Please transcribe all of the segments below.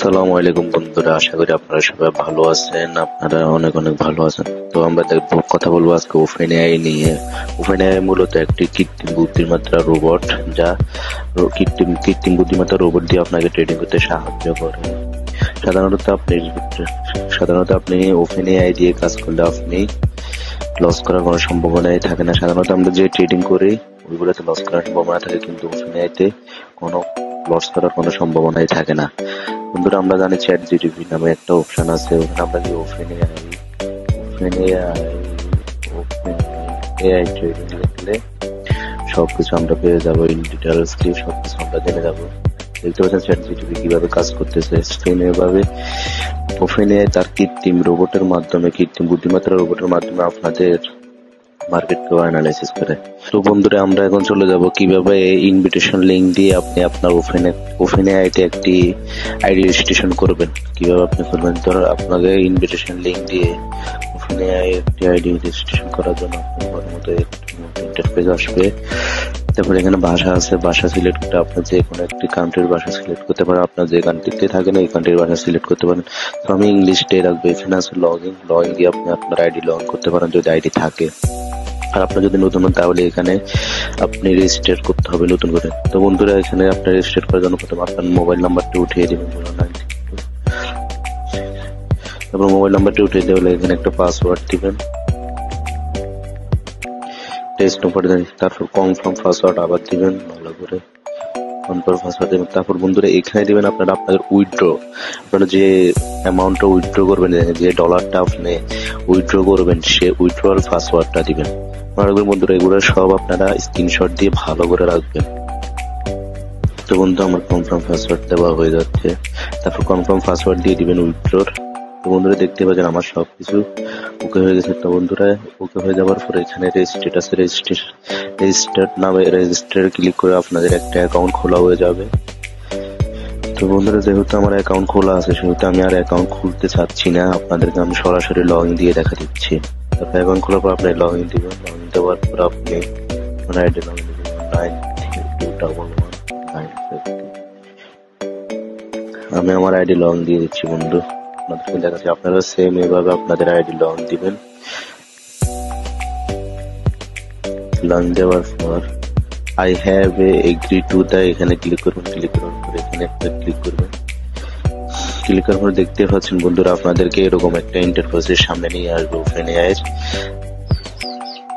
আসসালামু আলাইকুম বন্ধুরা, আশা করি আপনারা সবাই ভালো আছেন। আপনারা অনেক অনেক ভালো আছেন। তো আমরা কথা বলবো আজকে ওপেন এআই নিয়ে। ওপেন এআই মূলত একটি কৃত্রিম বুদ্ধিমত্তা রোবট, যা কৃত্রিম বুদ্ধিমত্তা রোবট দিয়ে আপনাকে ট্রেডিং করতে সাহায্য করে। সাধারণত আপনি ওপেন এআই দিয়ে কাজ করলে আপনি লস করার কোনো সম্ভাবনাই থাকে না। সাধারণত আমরা যে ট্রেডিং করি ওইগুলোতে লস করার সম্ভাবনা থাকে, কিন্তু ওপেন এআইতে কোনো লস করার কোনো সম্ভাবনাই থাকে না। বন্ধুরা, আমরা জানি চ্যাট জিটিপি নামে একটা অপশন আছে, ওখানে আমরা কি ওপেন এআই ট্রেডিং লিখলে সবকিছু আমরা পেয়ে যাবো, ইন ডিটেলস কি সবকিছু আমরা জেনে যাবো। দেখতে পাচ্ছেন চ্যাট জিটিপি কিভাবে কাজ করতেছে। এভাবে ওপেন এআই তার কৃত্রিম বুদ্ধিমত্তা রোবটের মাধ্যমে আপনাদের মার্কেটকে অ্যানালাইসিস করে। তো বন্ধুরা, আমরা এখন চলে যাব কিভাবে ইনভিটেশন লিংক দিয়ে আপনি আপনার ওপেন এআইতে একটি আইডি রেজিস্ট্রেশন করবেন। কিভাবে আপনি করবেন, ধরো আপনাকে ইনভিটেশন লিংক দিয়ে ওপেন এআই একটি আইডি রেজিস্ট্রেশন করার জন্য আপনার মতো ইন্টারফেস আসবে। তারপর এখানে ভাষা আছে, ভাষা সিলেক্ট করে আপনার যে কোনো একটি কান্ট্রির ভাষা সিলেক্ট করতে পারেন। আপনার যে কান্ট্রিতে থাকেন এই কান্ট্রির ভাষা সিলেক্ট করতে পারেন। তো আমি ইংলিশটাই রাখবো। এখানে আছে লগইন দিয়ে আপনি আপনার আইডি লগ ইন করতে পারেন যদি আইডি থাকে। আর আপনার যদি নতুন হন তাহলে এখানে আপনি রেজিস্টার করতে হবে নতুন করে। তো বন্ধুরা, এখানে আপনার রেজিস্টার করার জন্য প্রথমে আপনার মোবাইল নাম্বারটি উঠিয়ে দেবেন। তারপর মোবাইল নাম্বারটি উঠিয়ে দেবেন, এখানে একটা পাসওয়ার্ড দিবেন, টেস্ট নম্বর দেন, তারপর কনফার্ম পাসওয়ার্ড আবার দিবেন, ভালো করে কনফার্ম পাসওয়ার্ড দিবেন। তারপর বন্ধুরা এখানে দিবেন আপনাদের উইথড্র, আপনারা যে অ্যামাউন্টটা উইথড্র করবেন, যে ডলারটা আপনি উইথড্র করবেন সে উইথড্রয়াল পাসওয়ার্ডটা দিবেন। বন্ধুরা এগুলো সব আপনারা স্ক্রিনশট দিয়ে ভালো করে রাখবেন। তো বন্ধু, আমার কনফার্ম পাসওয়ার্ড দেওয়া হয়ে যাচ্ছে। তারপর কনফার্ম পাসওয়ার্ড দিয়ে দিবেন উইথড্রর। তো বন্ধুরা দেখতে পাচ্ছেন আমার সবকিছু ওকে হয়ে গেছে। তো বন্ধুরা ওকে হয়ে যাওয়ার পরে এখানে রেজিস্টার ক্লিক করে আপনাদের একটা অ্যাকাউন্ট খোলা হয়ে যাবে। তো বন্ধুরা, যেহেতু আমার অ্যাকাউন্ট খোলা আছে সেহেতু আমি আর অ্যাকাউন্ট খুলতে চাচ্ছি না, আপনাদেরকে আমি সরাসরি লগ ইন দিয়ে দেখা দিচ্ছি। তারপর অ্যাকাউন্ট খোলার পর আপনি লগ ইন দিবেন। লগ ইন দেওয়ার পর আপনি আইডি লগ ইন দিবেন 932119550। আমি আমার আইডি লগ ইন দিয়ে দিচ্ছি বন্ধু, আপনাদেরকে দেখাচ্ছি। আপনারা সেম এভাবে আপনাদের আইডি লগ ইন দিবেন। লগ ইন দেওয়ার পর I have agree to the এখানে ক্লিক করবেন। ক্লিক করার পর এখানে একটা ক্লিক করবেন। ক্লিক করার পর দেখতে পাচ্ছেন বন্ধুরা আপনাদেরকে এরকম একটা ইন্টারফেসের সামনে নিয়ে আসবে ওপেন এআই।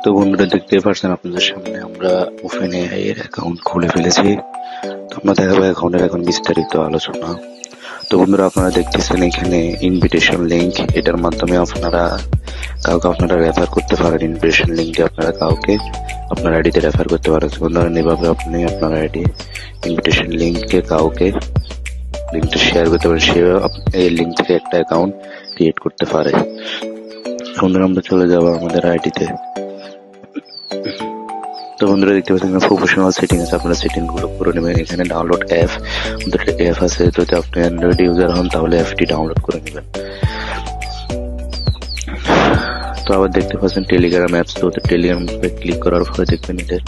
তো বন্ধুরা দেখতে পাচ্ছেন আপনাদের সামনে আমরা ওপেন এআই এর অ্যাকাউন্ট খুলে ফেলেছি। তো আমরা দেখাবো অ্যাকাউন্টের এখন বিস্তারিত আলোচনা। তো বন্ধুরা আপনারা দেখতেছেন এখানে ইনভিটেশন লিংক, এটার মাধ্যমে কাউকে রেফার করতে পারেন। ইনভিটেশন লিংক দিয়ে আপনারা কাউকে আপনার আইডিতে রেফার করতে পারেন। ধরেন এভাবে আপনি আপনার আইডি ইনভিটেশন লিংকে কাউকে লিংকটা শেয়ার করতে পারেন, সে এই লিংক থেকে একটা অ্যাকাউন্ট ক্রিয়েট করতে পারে। বন্ধুরা আমরা চলে যাবো আমাদের আইডিতে। তো বন্ধুরা দেখতে পাচ্ছেন প্রফেশনাল সেটিং আছে, আপনারা সেটিং গুলো করে নেবেন। এখানে ডাউনলোড অ্যাপ আছে, যদি আপনি অ্যান্ড্রয়েড ইউজার হন তাহলে অ্যাপটি ডাউনলোড করে নেবেন। তো আবার দেখতে পাচ্ছেন টেলিগ্রাম অ্যাপস। তো টেলিগ্রাম ক্লিক করার পরে দেখবেন এদের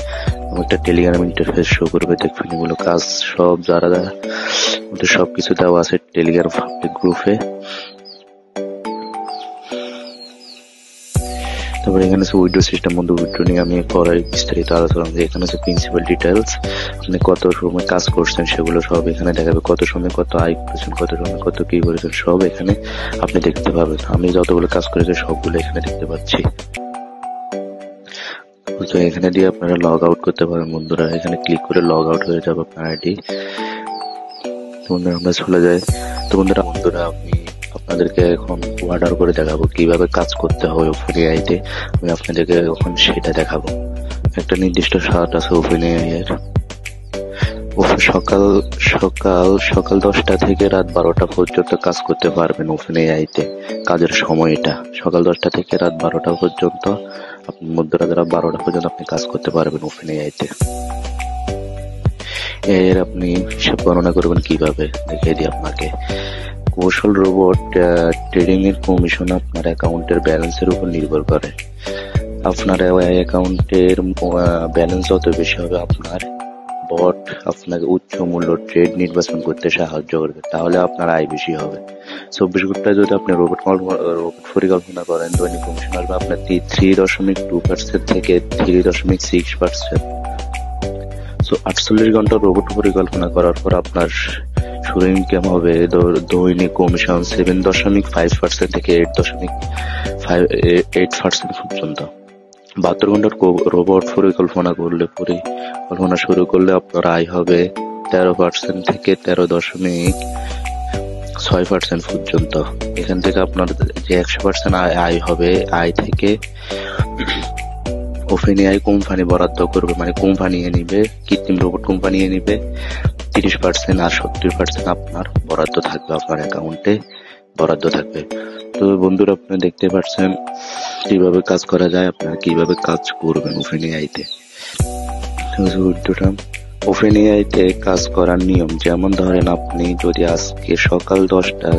একটা টেলিগ্রাম ইন্টারফেস শো করবে। দেখবেন এগুলো কাজ সব যারা ওদের সবকিছু দেওয়া আছে টেলিগ্রাম পাবলিক গ্রুপে। তারপরে এখানে আছে উইড্রো সিস্টেম। বন্ধু উইড্রো নিয়ে আমি পরে বিস্তারিত আলোচনা করব। এখানে আছে প্রিন্সিপাল ডিটেলস, আপনি কত সময় কাজ করছেন সেগুলো সব এখানে দেখাবে। কত সময় কত আয় করেছেন, কত সময় কত কি করেছেন সব এখানে আপনি দেখতে পাবেন। আমি যতগুলো কাজ করেছি সবগুলো এখানে দেখতে পাচ্ছি। তো এখানে দিয়ে আপনারা লগ আউট করতে পারেন। বন্ধুরা এখানে ক্লিক করে লগ আউট হয়ে যাবে আপনার আইডি। তো বন্ধুরা আমরা চলে যাই। তো বন্ধুরা আমি আপনাদেরকে এখন অর্ডার করে দেখাবো কিভাবে কাজ করতে হয় ওপেন এআইতে। আমি আপনাদেরকে এখন সেটা দেখাবো। একটা নির্দিষ্ট শার্ট আছে ওপেন এআই এর। সকাল 10টা থেকে রাত 12টা পর্যন্ত কাজ করতে পারবেন ওপেন এআইতে। কাজের সময়টা সকাল 10টা থেকে রাত 12টা পর্যন্ত, আপনি মধ্যরাত 12টা পর্যন্ত আপনি কাজ করতে পারবেন ওপেন এআইতে। এর আপনি হিসাব গণনা করবেন কিভাবে দেখিয়ে দিই আপনাকে। কৌশল রোবট ট্রেডিং এর কমিশন আপনার অ্যাকাউন্টের ব্যালেন্সের উপর নির্ভর করে। আপনার অ্যাকাউন্টের ব্যালেন্স যত বেশি হবে আপনার বট আপনাকে উচ্চ মূল্য ট্রেড নির্বাচন করতে সাহায্য করবে, তাহলে আপনার আয় বেশি হবে। 24 ঘন্টায় যদি আপনি রোবট পরিকল্পনা করেন, দৈনিক কমিশন আসবে আপনার 3.2% থেকে 3.6%। 48 ঘন্টা রোবট পরিকল্পনা করার পর আপনার শুরু ইনকাম হবে দৈনিক কমিশন 7.5% থেকে 8% পর্যন্ত। 72 ঘন্টার রোবট পরিকল্পনা শুরু করলে আপনার আয় হবে 13% থেকে 13.6% পর্যন্ত। এখান থেকে আপনার যে 100% আয় হবে, আয় থেকে ওপেনএআই কোম্পানি বরাদ্দ করবে, মানে কোম্পানি নিবে, কৃত্রিম রোবট কোম্পানি নিবে 30% আর 70% আপনার বরাদ্দ থাকবে, আপনার অ্যাকাউন্টে বরাদ্দ থাকবে। তো বন্ধুরা, আপনারা দেখতে পাচ্ছেন কিভাবে কাজ করা যায়, আপনারা কিভাবে কাজ করবেন ওপেনএআইতে। ওপেনএআইতে কাজ করার নিয়ম, যেমন ধরেন আপনি যদি আজকে সকাল 10টা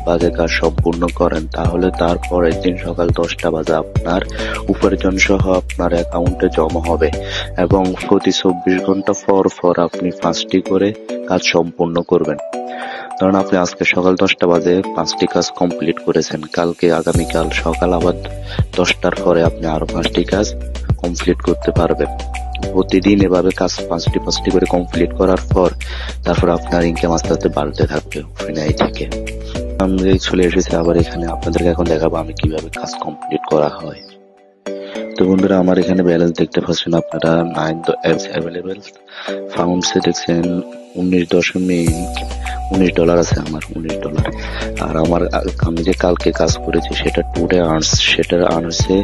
বাজে কাজ সম্পূর্ণ করেন, তাহলে তারপরের দিন সকাল 10টা বাজে আপনার উপার্জন সহ আপনার অ্যাকাউন্টে জমা হবে এবং প্রতি 24 ঘন্টা পর আপনি 5টি করে কাজ সম্পূর্ণ করবেন। ধরুন আপনি আজকে সকাল 10টা বাজে 5টি কাজ কমপ্লিট করেছেন, কালকে আগামীকাল সকাল আবার 10টার পরে আপনি আরো 5টি কাজ কমপ্লিট করতে পারবেন। প্রতিদিন এভাবে কাজ 5টি করে কমপ্লিট করার পর তারপর আপনার ইনকাম আস্তে আস্তে বাড়তে থাকবে ওপেনএআই থেকে। আমি চলে এসেছি আবার এখানে, আপনাদেরকে এখন দেখাবো আমি কিভাবে কাজ কমপ্লিট করা হয়। তো বন্ধুরা, আমার এখানে ব্যালেন্স দেখতে পাচ্ছেন আপনারা, 9 অ্যাপস অ্যাভেলেবেল। ফাউন্ডসে দেখছেন $19 আছে, আমার $19। আর আমি যে কালকে কাজ করেছি সেটা টুডে আর্নস, সেটার আর্নসে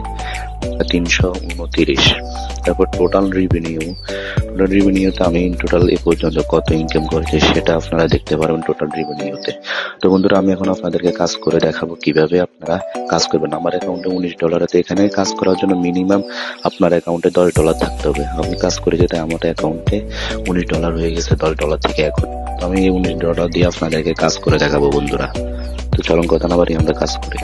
329। তারপর টোটাল রেভিনিউতে আমি টোটাল এ পর্যন্ত কত ইনকাম করেছি সেটা আপনারা দেখতে পারবেন টোটাল রেভিনিউতে। তো বন্ধুরা, আমি এখন আপনাদেরকে কাজ করে দেখাবো কিভাবে আপনারা কাজ করবেন। আমার অ্যাকাউন্টে $19 আছে। এখানে কাজ করার জন্য মিনিমাম আপনার অ্যাকাউন্টে $10 থাকতে হবে। আমি কাজ করে যেতে আমার অ্যাকাউন্টে $19 হয়ে গেছে $10 থেকে এখন। তো আমি এই $19 দিয়ে আপনাদেরকে কাজ করে দেখাবো বন্ধুরা। তো চলুন কথা না বাড়িয়ে আমরা কাজ করি।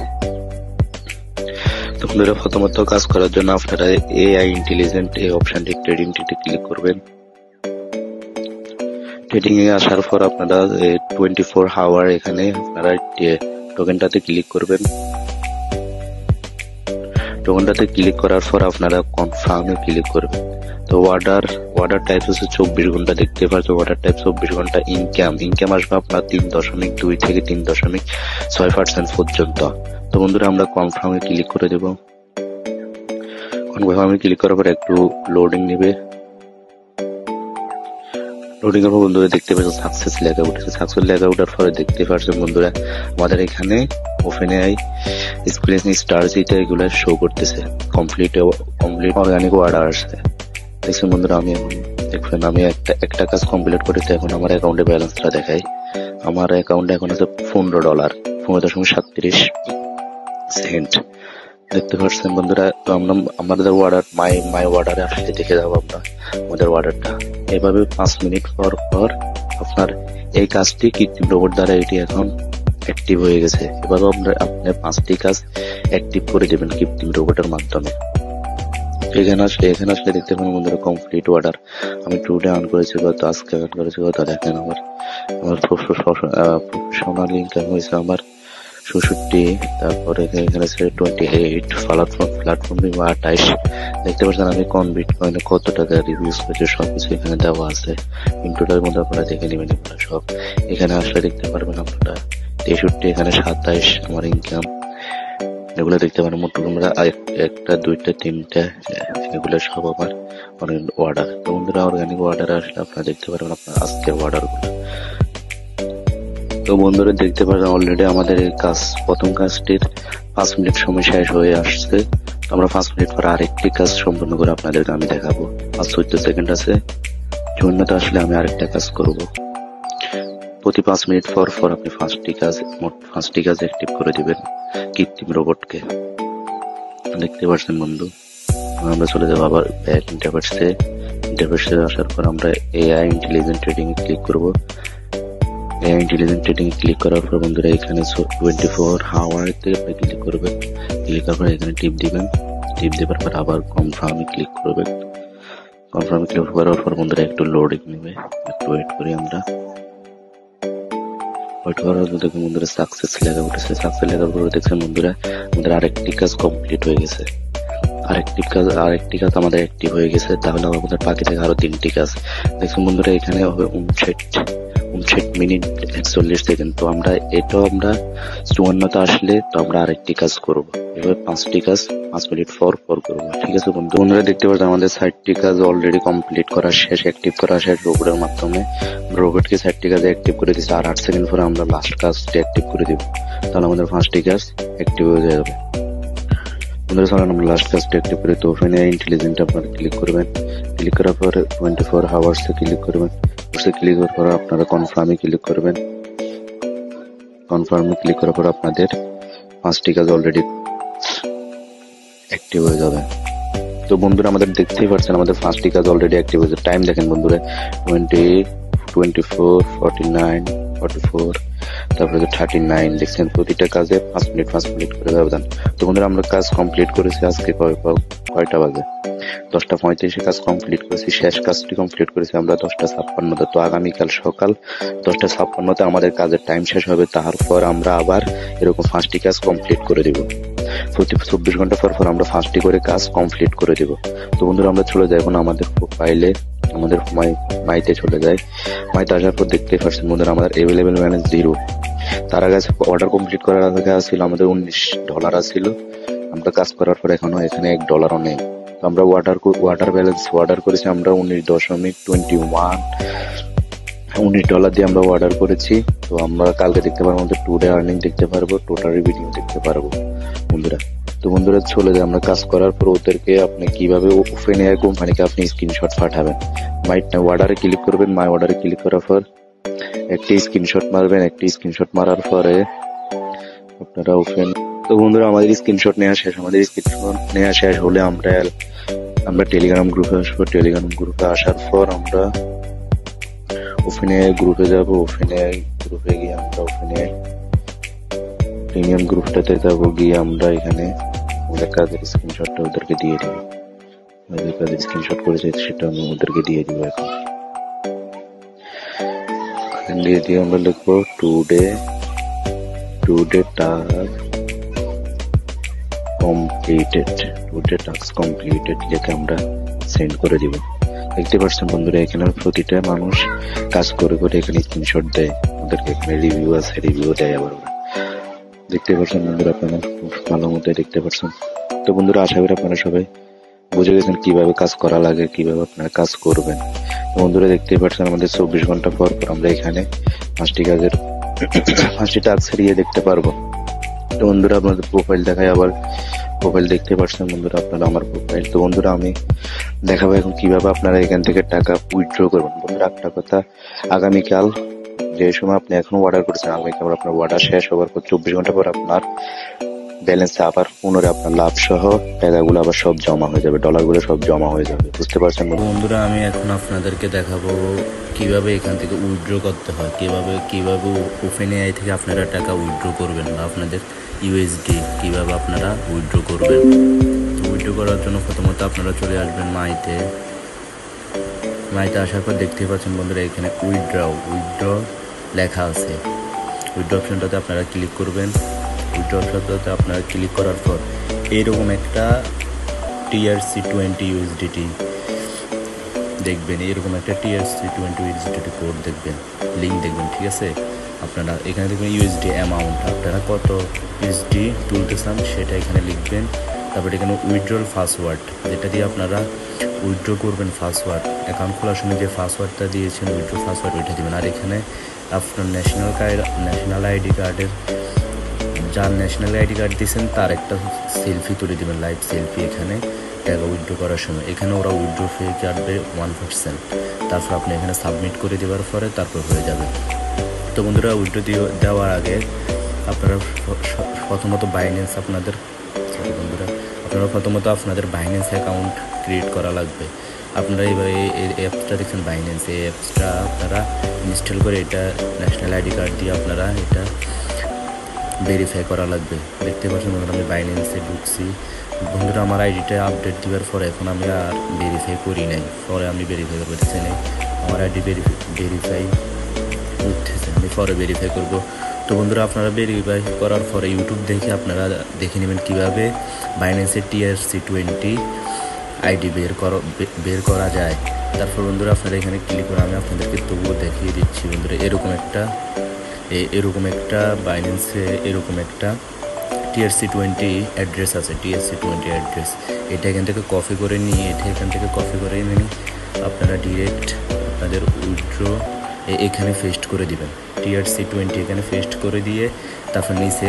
তো বন্ধুরা, প্রথমত কাজ করার জন্য আপনারা এআই ইন্টেলিজেন্ট এই অপশনটি ট্রেডিংটিতে ক্লিক করবেন। ট্রেডিং এ আসার পর আপনারা 24 আওয়ার এখানে আপনারা টোকেনটাতে ক্লিক করবেন। টোকেনটাতে ক্লিক করার পর আপনারা কনফার্মে ক্লিক করবেন। তো অর্ডার টাইপ হচ্ছে 24 ঘন্টা, দেখতে পাচ্ছেন অর্ডার টাইপ 24 ঘন্টা। ইনকাম আসবে আপনার 3.2 থেকে 3.6% পর্যন্ত। তো বন্ধুরা, আমরা কনফার্মে ক্লিক করে দেব। কনফার্মে ক্লিক করার পর একটু লোডিং নেবে। লোডিং এর পর বন্ধুরা দেখতে পাচ্ছেন সাকসেস লেখা উঠেছে। সাকসেস লেখা ওঠার পরে দেখতে পাচ্ছেন বন্ধুরা আমাদের এখানে ওপেনএআই এক্সপিরিয়েন্স স্টার যেটা এগুলো শো করতেছে, কমপ্লিট অর্গানিক অর্ডার আসছে। দেখছেন বন্ধুরা, আমি দেখবেন আমি একটা কাজ কমপ্লিট করেছি। এখন আমার অ্যাকাউন্টে ব্যালেন্সটা দেখাই। আমার অ্যাকাউন্টে এখন আছে $15, 15.37 দেখতে পাচ্ছেন বন্ধুরা। তো আমরা আমাদের অর্ডার মাই অর্ডারে আসলে দেখে যাবো আমরা আমাদের অর্ডারটা। এভাবে 5 মিনিট পর আপনার এই কাজটি কৃত্রিম রোবট দ্বারা এটি এখন অ্যাক্টিভ হয়ে গেছে। এভাবে আপনি 5টি কাজ অ্যাক্টিভ করে দেবেন কৃত্রিম রোবটের মাধ্যমে। এখানে আসলে দেখতে পাবেন বন্ধুরা কমপ্লিট অর্ডার। আমি টুডে আর্ন করেছি কত, আজকে আর্ন করেছি কত দেখেন। আমার প্রফেশনাল ইনকাম হয়েছে আমার 66। তারপরে এখানে আছে 28, প্ল্যাটফর্ম 28। দেখতে পাচ্ছেন আমি কোন বিটকয়েনে কত টাকা রিভিউজ করেছি সবকিছু এখানে দেওয়া আছে। ইনটোটালের মধ্যে আপনারা দেখে নেবেন এগুলো সব। এখানে আসলে দেখতে পারবেন আপনারা 63, এখানে 27 আমার ইনকাম। এগুলো দেখতে পারেন মোট আমরা 1টা 2টা 3টা এগুলো সব আমার অর্ডার। তো বন্ধুরা, অর্গানিক অর্ডার আসলে আপনারা দেখতে পারবেন আপনার আজকের অর্ডার গুলো। তো বন্ধুরা দেখতে পারেন অলরেডি আমাদের এই প্রথম কাজটির 5 মিনিট সময় শেষ হয়ে আসছে। আমরা 5 মিনিট পর আরেকটি কাজ সম্পূর্ণ করে আপনাদেরকে আমি দেখাবো। 14 সেকেন্ড আছে, জন্যতে আসলে আমি আরেকটা কাজ করব। প্রতি 5 মিনিট পর আপনি 5টি কাজ অ্যাক্টিভ করে দিবেন কৃত্রিম রোবটকে। দেখতে পাচ্ছেন বন্ধু, আমরা চলে যাবো আবার ব্যাক ইন্টারফেসে আসার পর আমরা এআই ইন্টেলিজেন্ট ট্রেডিং এ ক্লিক করব। এআই ইন্টেলিজেন্ট ট্রেডিং এ ক্লিক করার পর বন্ধুরা এখানে 24 আওয়ারতে আপনি ক্লিক করবেন। ক্লিক করার পর এখানে টিপ দিবেন। টিপ দেওয়ার পর আবার কনফার্মে ক্লিক করবেন। কনফার্ম ক্লিক করার পর বন্ধুরা একটু লোডিং নেবে, একটু ওয়েট করি আমরা। ওয়েট করার পর দেখুন বন্ধুরা সাকসেস লেখা উঠেছে। সাকসেস লেখার পর দেখছেন বন্ধুরা আমাদের আরেকটি কাজ কমপ্লিট হয়ে গেছে। আরেকটি কাজ আমাদের অ্যাক্টিভ হয়ে গেছে। তাহলে আমাদের বাকি থাকে আরো 3টি কাজ। দেখুন বন্ধুরা এখানে হবে 59 মিনিট 41 সেকেন্ড। তো আমরা 54তে আসলে তো আমরা আরেকটি কাজ করব। এবার 5টি কাজ 5 মিনিট পর করব। ঠিক আছে বন্ধুরা দেখতে পাচ্ছেন আমাদের 60টি কাজ অলরেডি কমপ্লিট করা শেষ, অ্যাক্টিভ করা শেষ রোবটের মাধ্যমে। রোবটকে 60টি কাজ অ্যাক্টিভ করে দিয়েছি, আর 8 সেকেন্ড পরে আমরা লাস্ট কাজটি অ্যাক্টিভ করে দিব। তাহলে আমাদের 5টি কাজ অ্যাক্টিভ হয়ে যাবে। বন্ধুরা চলেন আমরা লাস্ট কাজটা অ্যাক্টিভ করি। তো ওখানে ইন্টেলিজেন্ট আপনারা ক্লিক করবেন। ক্লিক করার পর 24 আওয়ার্স ক্লিক করবেন। ক্লিক করার পর আপনারা কনফার্মে ক্লিক করবেন। কনফার্মে ক্লিক করার পর আপনাদের 5টি কাজ অলরেডি অ্যাক্টিভ হয়ে যাবে। তো বন্ধুরা আমাদের দেখতেই পাচ্ছেন আমাদের 5টি কাজ অলরেডি অ্যাক্টিভ হয়েছে। টাইম দেখেন বন্ধুরা 20, 24, 49, 44, তারপরে 39 দেখছেন। প্রতিটা কাজে 5 মিনিট করে ব্যবধান। তো বন্ধুরা আমরা কাজ কমপ্লিট করেছি আজকে কয়টা বাজে? 10:35 কাজ কমপ্লিট করেছি। শেষ কাজটি কমপ্লিট করেছি আমরা 10:56। তো আগামীকাল সকাল 10:56 আমাদের কাজের টাইম শেষ হবে। তারপর আমরা আবার এরকম 5টি কাজ কমপ্লিট করে দিব। প্রতি 24 ঘন্টা পর আমরা 5টি করে কাজ কমপ্লিট করে দিব। তো বন্ধুরা আমরা চলে যাই এখন আমাদের প্রোফাইলে, আমাদের মাইতে চলে যায়। মাইতে আসার পর দেখতে পাচ্ছেন বন্ধুরা আমাদের অ্যাভেলেবেল ব্যালেন্স 0। তার আগে অর্ডার কমপ্লিট করার আগে ছিল আমাদের $19 ছিল। আমরা কাজ করার পর এখনো এখানে $1 নেই। তো আমরা ওয়াটার ব্যালেন্স অর্ডার করেছি আমরা $19.21 দিয়ে আমরা অর্ডার করেছি। তো আমরা কালকে দেখতে পারবো আমাদের টুডে আর্নিং দেখতে পারবো, টোটাল রেভিনিউ দেখতে পারবো বন্ধুরা। তো বন্ধুরা চলে যায় আমরা কাজ করার পর ওদেরকে আপনি কিভাবে ওপেন এআই কোম্পানিকে আপনি স্ক্রিনশট পাঠাবেন। অর্ডারে ক্লিক করবেন। মাই অর্ডারে ক্লিক করার পর একটি স্ক্রিনশট মারবেন। একটি স্ক্রিনশট মারার পরে আপনারা ওপেন। তো বন্ধুরা আমাদের স্ক্রিনশট নেওয়া শেষ হলে আমরা টেলিগ্রাম গ্রুপে আসবো। টেলিগ্রাম গ্রুপে আসার পর আমরা ওপেন এআই গ্রুপে যাব। ওপেন এআই গ্রুপে গিয়ে আমরা ওপেন এআই প্রিমিয়াম গ্রুপটাতে যাবো। গিয়ে আমরা এখানে আমাদের কাজের স্ক্রিনশটটা ওদেরকে দিয়ে দিব। আমাদের কাজের স্ক্রিনশট করেছে সেটা আমি ওদেরকে দিয়ে দিব। এখন দিয়ে আমরা লিখবো টুডে টাস্ক কমপ্লিটেড লিখে আমরা সেন্ড করে দিব। দেখতে পাচ্ছেন বন্ধুরা এখানে প্রতিটা মানুষ কাজ করে এখানে স্ক্রিনশট দেয়। ওদেরকে এখানে রিভিউ আছে, রিভিউ দেয় আবার। দেখতে পাচ্ছেন বন্ধুরা আপনারা খুব ভালো মতো দেখতে পাচ্ছেন। তো বন্ধুরা আশা করি আপনারা সবাই বুঝে গেছেন কিভাবে কাজ করা লাগে, কিভাবে আপনারা কাজ করবেন। বন্ধুরা দেখতে পাচ্ছেন আমাদের 24 ঘন্টা পর আমরা এখানে 5টি টাস্ক সেরিয়ে দেখতে পারবো। তো বন্ধুরা আপনাদের প্রোফাইল দেখায়, আবার প্রোফাইল দেখতে পাচ্ছেন বন্ধুরা আপনারা আমার প্রোফাইল। তো বন্ধুরা আমি দেখাবো এখন কিভাবে আপনারা এখান থেকে টাকা উইথড্র করবেন। বন্ধুরা একটা কথা, আগামীকাল যে সময় আপনি এখন অর্ডার করছেন, আগামীকাল আপনার অর্ডার শেষ হওয়ার পর 24 ঘন্টা পর আপনার ব্যালেন্সে আবার পুনরায় আপনার লাভ সহ টাকাগুলো আবার সব জমা হয়ে যাবে, ডলারগুলো সব জমা হয়ে যাবে। বুঝতে পারছেন বন্ধুরা? আমি এখন আপনাদেরকে দেখাবো কিভাবে এখান থেকে উইথড্র করতে হয়, কিভাবে ওপেন এআই থেকে আপনারা টাকা উইথড্র করবেন বা আপনাদের ইউএসডি কিভাবে আপনারা উইথড্র করবেন। তো উইথড্র করার জন্য প্রথমত আপনারা চলে আসবেন মাইতে আসার পর দেখতে পাচ্ছেন বন্ধুরা এখানে উইথড্র লেখা আছে। উইথড্র অপশনটাতে আপনারা ক্লিক করবেন। উইথড্র অপশনটাতে আপনারা ক্লিক করার পর এইরকম একটা TRC20 USDT দেখবেন। এরকম একটা TRC20 USDT কোড দেখবেন, লিঙ্ক দেখবেন। ঠিক আছে, আপনারা এখানে দেখবেন ইউএসডি অ্যামাউন্ট, আপনারা কত ইউএসডি তুলতে চান সেটা এখানে লিখবেন। তারপর এখানে উইথড্রল পাসওয়ার্ড, যেটা দিয়ে আপনারা উইথড্র করবেন, অ্যাকাউন্ট খোলার সময় যে পাসওয়ার্ডটা দিয়েছেন উইথড্র পাসওয়ার্ড ওইটা দেবেন। আর এখানে আপনার ন্যাশনাল আইডি কার্ডের, যার ন্যাশনাল আইডি কার্ড দিয়েছেন তার একটা সেলফি তুলে দেবেন, লাইভ সেলফি এখানে টাকা উইথড্র করার সময়। এখানে ওরা উইথড্র ফি কাটবে 1%। তারপর আপনি এখানে সাবমিট করে দেওয়ার পরে তারপর হয়ে যাবে। তো বন্ধুরা উইথড্র দেওয়ার আগে আপনারা প্রথমত আপনাদের বাইন্যান্স অ্যাকাউন্ট ক্রিয়েট করা লাগবে। আপনারা এইভাবে এই অ্যাপসটা দেখছেন বাইন্যান্স, এই অ্যাপসটা আপনারা ইনস্টল করে এটা ন্যাশনাল আইডি কার্ড দিয়ে আপনারা এটা ভেরিফাই করা লাগবে। দেখতে পাচ্ছেন আমি বাইন্যান্সে ঢুকছি। বন্ধুরা আমার আইডিটা আপডেট দেওয়ার পরে এখন আমি আর ভেরিফাই করি নাই, পরে আমি ভেরিফাই করবো, দেখছি নাই আমার আইডি ভেরিফাই উঠতেছে, আমি পরে ভেরিফাই করব। তো বন্ধুরা আপনারা ভেরিফাই করার পরে ইউটিউব দেখে আপনারা দেখে নেবেন কীভাবে বাইন্যান্সের TRC20 আইডি বের করা যায়। তারপর বন্ধুরা আপনারা এখানে ক্লিক করে আমি আপনাদেরকে তবুও দেখিয়ে দিচ্ছি বন্ধুরা, এরকম একটা বাইন্যান্সে এরকম একটা TRC20 অ্যাড্রেস আছে, TRC20 অ্যাড্রেস। এটা এখান থেকে কপি করে নিয়ে আপনারা ডিরেক্ট আপনাদের উইথড্র এখানে পেস্ট করে দিবেন। TRC20 এখানে পেস্ট করে দিয়ে তারপর নিচে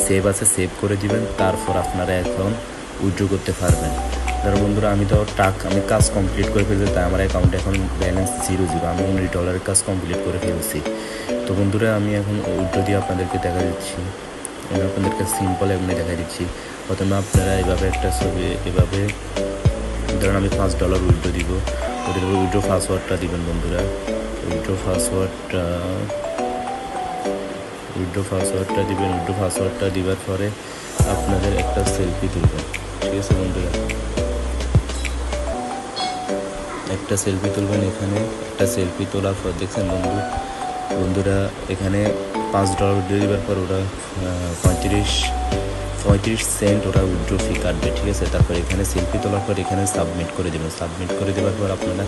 সেভ আছে, সেভ করে দিবেন। তারপর আপনারা এখন উইথড্র করতে পারবেন। ধরো বন্ধুরা আমি কাজ কমপ্লিট করে ফেলছি, তাই আমার অ্যাকাউন্টে এখন ব্যালেন্স 0 আমি $19 কাজ কমপ্লিট করে ফেলছি। তো বন্ধুরা আমি এখন উইথড্র দিয়ে আপনাদেরকে দেখা দিচ্ছি, আমি আপনাদেরকে সিম্পল এমনি দেখা দিচ্ছি। প্রথমে আপনারা এভাবে একটা ছবি, এভাবে ধরুন আমি $5 উইথড্র দিব, উইথড্র পাসওয়ার্ডটা দিবেন বন্ধুরা। উইথড্র পাসওয়ার্ডটা দিবেন। উইথড্র পাসওয়ার্ডটা দিবার পরে আপনাদের একটা সেলফি তুলবেন, ঠিক আছে বন্ধুরা, একটা সেলফি তুলবেন। এখানে একটা সেলফি তোলার পর দেখছেন বন্ধুরা এখানে $5 উইথড্র দেওয়ার পর ওরা 35 সেন্ট ওরা উইথড্র ফি কাটবে, ঠিক আছে। তারপর এখানে সেলফি তোলার পর এখানে সাবমিট করে দেবেন। সাবমিট করে দেওয়ার পর আপনারা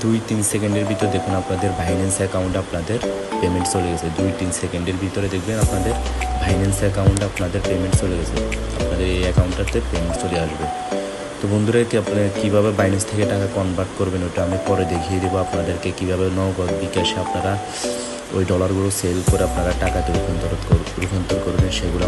2-3 সেকেন্ডের ভিতরে দেখুন আপনাদের বাইন্যান্স অ্যাকাউন্টে আপনাদের পেমেন্ট চলে গেছে। 2-3 সেকেন্ডের ভিতরে দেখবেন আপনাদের বাইন্যান্স অ্যাকাউন্টে আপনাদের পেমেন্ট চলে গেছে, আপনাদের এই অ্যাকাউন্টটাতে পেমেন্ট চলে আসবে। তো বন্ধুরা আপনারা কীভাবে বাইন্যান্স থেকে টাকা কনভার্ট করবেন ওটা আমি পরে দেখিয়ে দেবো আপনাদেরকে, কীভাবে নগদ বিকাশে আপনারা ওই ডলারগুলো সেল করে আপনারা টাকাতে রূপান্তর করবেন সেগুলো।